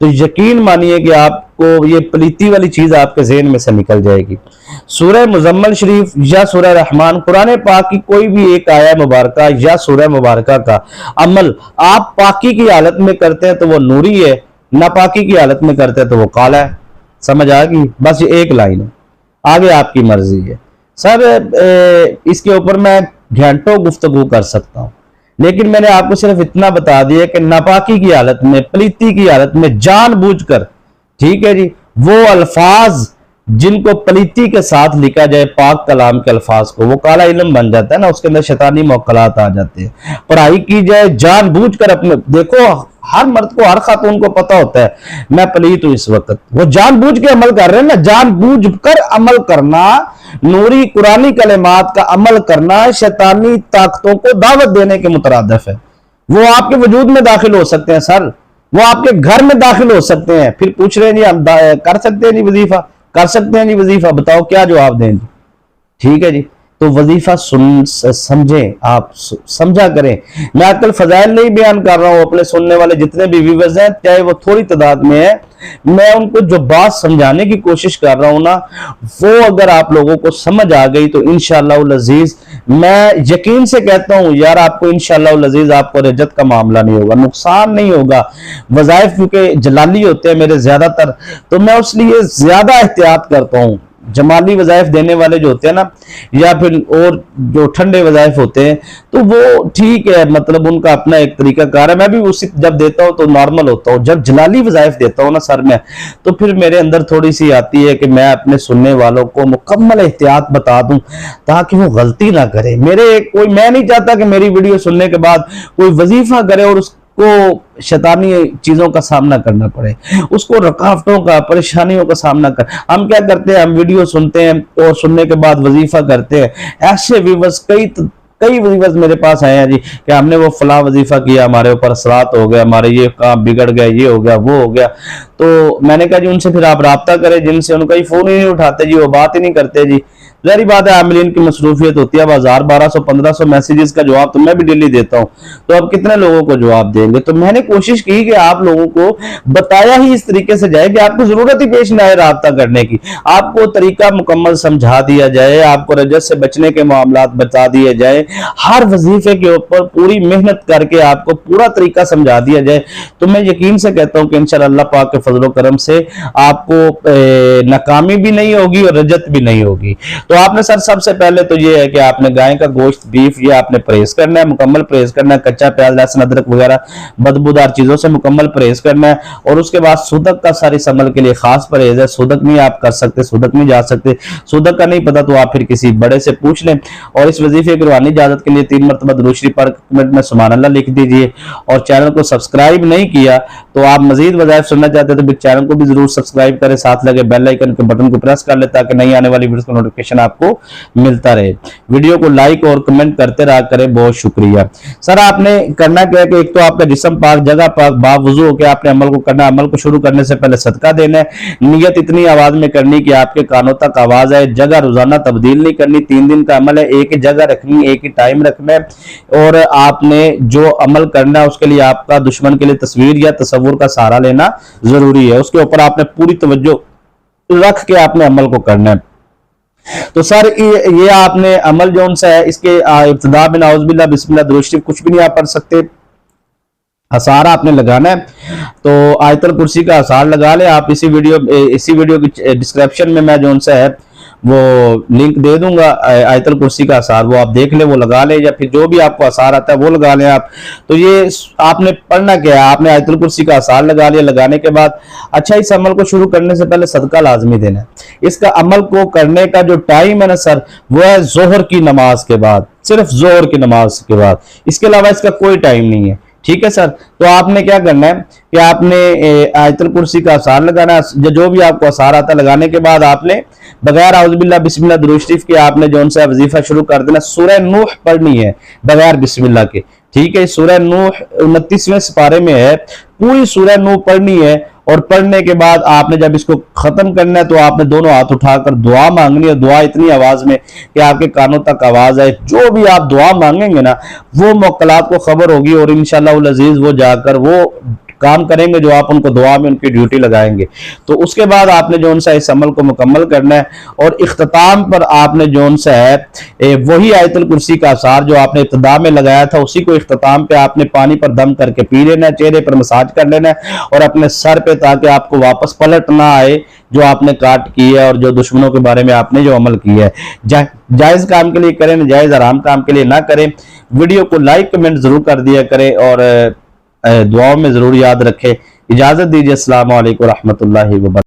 تو یقین مانیے کہ آپ کو یہ پلیتی والی چیز آپ کے ذہن میں سے نکل جائے گی۔ سورہ مزمل شریف یا سورہ رحمان، قرآن پاک کی کوئی بھی ایک آیہ مبارکہ یا سورہ مبارکہ کا عمل آپ پاکی کی حالت میں کرتے ہیں تو وہ نوری ہے، ناپاکی کی حالت میں کرتے ہیں تو وہ کالا ہے۔ سمجھ آ گئی؟ بس یہ ایک لائن ہے، آگے آپ کی مرضی ہے۔ سر اس کے اوپر میں گھنٹوں گفتگو کر سکتا ہوں، لیکن میں نے آپ کو صرف اتنا بتا دیا کہ ناپاکی کی حالت میں، پلیتی کی حالت میں جان بوجھ کر، ٹھیک ہے جی، وہ الفاظ جن کو پلیتی کے ساتھ لکھا جائے پاک کلام کے الفاظ کو، وہ کالا علم بن جاتا ہے نا، اس کے اندر شیطانی موکلات آ جاتے ہیں۔ پڑھائی کی جائے جان بوجھ کر، اپنے دیکھو ہر مرد کو، ہر خاتون کو پتا ہوتا ہے میں پلیت ہوں اس وقت، وہ جان بوجھ کے عمل کر رہے ہیں نا۔ جان بوجھ کر عمل کرنا، نوری قرآنی کلمات کا عمل کرنا شیطانی طاقتوں کو دعوت دینے کے مترادف ہے۔ وہ آپ کے وجود میں داخل ہو سکتے ہیں سر، وہ آپ کے گھر میں داخل ہو سکتے ہیں۔ پھر پوچھ رہے ہیں جی ہم کر سکتے ہیں جی وظیفہ، کر سکتے ہیں جی وظیفہ، بتاؤ کیا جواب دیں جی؟ ٹھیک ہے جی، تو وظیفہ سمجھیں، آپ سمجھا کریں۔ میں آج کل فضائل نہیں بیان کر رہا ہوں، اپنے سننے والے جتنے بھی ویورز ہیں، چاہے وہ تھوڑی تعداد میں ہے، میں ان کو جو بات سمجھانے کی کوشش کر رہا ہوں نا، وہ اگر آپ لوگوں کو سمجھ آ گئی تو انشاءاللہ العزیز میں یقین سے کہتا ہوں یار، آپ کو انشاءاللہ العزیز آپ کو رجت کا معاملہ نہیں ہوگا، نقصان نہیں ہوگا۔ وظائف کیونکہ جلالی ہوتے ہیں میرے زیادہ تر، تو میں اس لیے زیادہ احتیاط کرتا ہوں۔ جمالی وظائف دینے والے جو ہوتے ہیں نا، یا پھر اور جو ٹھنڈے وظائف ہوتے ہیں، تو وہ ٹھیک ہے، مطلب ان کا اپنا ایک طریقہ کار ہے، میں بھی اسی جب دیتا ہوں تو نارمل ہوتا ہوں۔ جب جلالی وظائف دیتا ہوں نا سر میں، تو پھر میرے اندر تھوڑی سی آتی ہے کہ میں اپنے سننے والوں کو مکمل احتیاط بتا دوں تاکہ وہ غلطی نہ کرے۔ میں نہیں چاہتا کہ میری ویڈیو سننے کے بعد کوئی وظیفہ کرے اور اس کو شیطانی چیزوں کا سامنا کرنا پڑے، اس کو رکاوٹوں کا، پریشانیوں کا سامنا کر۔ ہم کیا کرتے ہیں، ہم ویڈیو سنتے ہیں اور سننے کے بعد وظیفہ کرتے ہیں۔ ایسے ویورز کئی ویورز میرے پاس آئے ہیں جی کہ ہم نے وہ فلاں وظیفہ کیا، ہمارے اوپر اثرات ہو گئے، ہمارے یہ کام بگڑ گئے، یہ ہو گیا، وہ ہو گیا۔ تو میں نے کہا جی ان سے پھر آپ رابطہ کریں، جن سے ان کا ہی فون ہی نہیں اٹھاتے جی، وہ بات ہی نہیں کرتے جی۔ ظاہری بات ہے عاملین کی مصروفیت ہوتی ہے، اب 1000 1200 1500 میسیجز کا جواب تو میں بھی ڈیلی دیتا ہوں، تو اب کتنے لوگوں کو جواب دیں گے؟ تو میں نے کوشش کی کہ آپ لوگوں کو بتایا ہی اس طریقے سے جائے کہ آپ کو ضرورت ہی پیش نہ آئے رابطہ کرنے کی، آپ کو طریقہ مکمل سمجھا دیا جائے، آپ کو رجت سے بچنے کے معاملات بتا دیے جائے، ہر وظیفے کے اوپر پوری محنت کر کے آپ کو پورا طریقہ سمجھا دیا جائے، تو میں یقین سے کہتا ہوں کہ انشاءاللہ اللہ پاک کے فضل و کرم سے آپ کو ناکامی بھی نہیں ہوگی اور رجت بھی نہیں ہوگی۔ تو آپ نے سر سب سے پہلے تو یہ ہے کہ آپ نے گائے کا گوشت، بیف، یہ آپ نے پرہیز کرنا ہے، مکمل پرہیز کرنا ہے، کچا پیاز، لہسن، ادرک وغیرہ بدبودار چیزوں سے مکمل پرہیز کرنا ہے۔ اور اس کے بعد صدق کا سر اس عمل کے لیے خاص پرہیز ہے، صدق نہیں آپ کر سکتے، صدق نہیں جا سکتے، صدق کا نہیں پتا تو آپ پھر کسی بڑے سے پوچھ لیں۔ اور اس وظیفے کی روحانی اجازت کے لیے 3 مرتبہ درود شریف پڑھ کے کمنٹ میں سبحان اللہ لکھ دیجئے، اور چینل کو سبسکرائب نہیں کیا تو آپ مزید وظائف سننا چاہتے ہیں تو چینل کو بھی ضرور سبسکرائب کریں، ساتھ لگے بیل آئیکن کے بٹن کو پریس کر لیں تاکہ نئی آنے والی ویڈیوز کا نوٹیفیکیشن آپ کو ملتا رہے۔ ویڈیو کو لائک اور کمنٹ کرتے رہا کریں، بہت شکریہ۔ سر آپ نے کرنا کیا ہے کہ ایک تو آپ کا جسم پاک، جگہ پاک، باوضو ہو کے آپ نے عمل کو کرنا ہے۔ عمل کو شروع کرنے سے پہلے صدقہ دینا ہے، نیت اتنی آواز میں کرنی کہ آپ کے کانوں تک آواز آئے، جگہ روزانہ تبدیل نہیں کرنی، 3 دن کا عمل ہے، ایک ہی جگہ رکھنی، ایک ہی ٹائم رکھنا ہے، اور آپ نے جو عمل کرنا ہے اس کے لیے آپ کا دشمن کے لیے تصویر یا تصور کا سہارا لینا ضروری ہے، اس کے اوپر آپ نے پوری توجہ رکھ کے آپ نے عمل کو کرنا ہے۔ تو سر یہ آپ نے عمل جو ان سے ہے، اس کے ابتدا میں نعوذ باللہ بسم اللہ درود شریف کچھ بھی نہیں آپ پڑھ سکتے، اثار آپ نے لگانا ہے، تو آیت الکرسی کا اثار لگا لیں آپ۔ اسی ویڈیو کی ڈسکرپشن میں جو ان سے ہے وہ لنک دے دوں گا آیت الکرسی کا اثار، وہ آپ دیکھ لیں، وہ لگا لیں، یا پھر جو بھی آپ کو اثار آتا ہے وہ لگا لیں آپ۔ تو یہ آپ نے پڑھنا کیا ہے، آپ نے آیت الکرسی کا اثار لگا لیا، لگانے کے بعد اچھا اس عمل کو شروع کرنے سے پہلے صدقہ لازمی دینا ہے۔ اس کا عمل کو کرنے کا جو ٹائم ہے نا سر، وہ ہے ظہر کی نماز کے بعد، صرف ظہر کی نماز کے بعد، اس کے علاوہ اس کا کوئی ٹائم نہیں ہے، ٹھیک ہے سر۔ تو آپ نے کیا کرنا ہے کہ آپ نے آیت الکرسی کا اثار لگانا ہے، جو بھی آپ کو اثار آتا ہے، لگانے کے بعد آپ نے بغیر اعوذ باللہ بسم اللہ درود شریف کے آپ نے جو ان سے وظیفہ شروع کر دینا، سورہ نوح پڑھنی ہے بغیر بسم اللہ کے، ٹھیک ہے۔ سورہ نوح 29ویں سپارے میں ہے، پوری سورہ نوح پڑھنی ہے، اور پڑھنے کے بعد آپ نے جب اس کو ختم کرنا ہے تو آپ نے دونوں ہاتھ اٹھا کر دعا مانگنی ہے، دعا اتنی آواز میں کہ آپ کے کانوں تک آواز آئے، جو بھی آپ دعا مانگیں گے نا وہ موکلات کو خبر ہوگی، اور انشاءاللہ العزیز وہ جا کر وہ کام کریں گے جو آپ ان کو دعا میں ان کی ڈیوٹی لگائیں گے. تو اس کے بعد آپ نے جو ان سا اس عمل کو مکمل کرنا ہے, اور اختتام پر آپ نے جو ان سا ہے وہی آیت الکرسی کا اثار جو آپ نے ابتدا میں لگایا تھا اسی کو اختتام پہ آپ نے پانی پر دم کر کے پی لینا ہے, چہرے پر مساج کر لینا ہے اور اپنے سر پہ, تاکہ آپ کو واپس پلٹ نہ آئے جو آپ نے کاٹ کی ہے اور جو دشمنوں کے بارے میں آپ نے جو عمل کیا ہے. جائز کام کے لیے کریں, ناجائز حرام کام کے لیے نہ کریں. ویڈیو کو لائک کمنٹ ضرور کر دیا کریں اور دعاؤں میں ضرور یاد رکھیں. اجازت دیجیے, السلام علیکم ورحمۃ اللہ وبرکاتہ.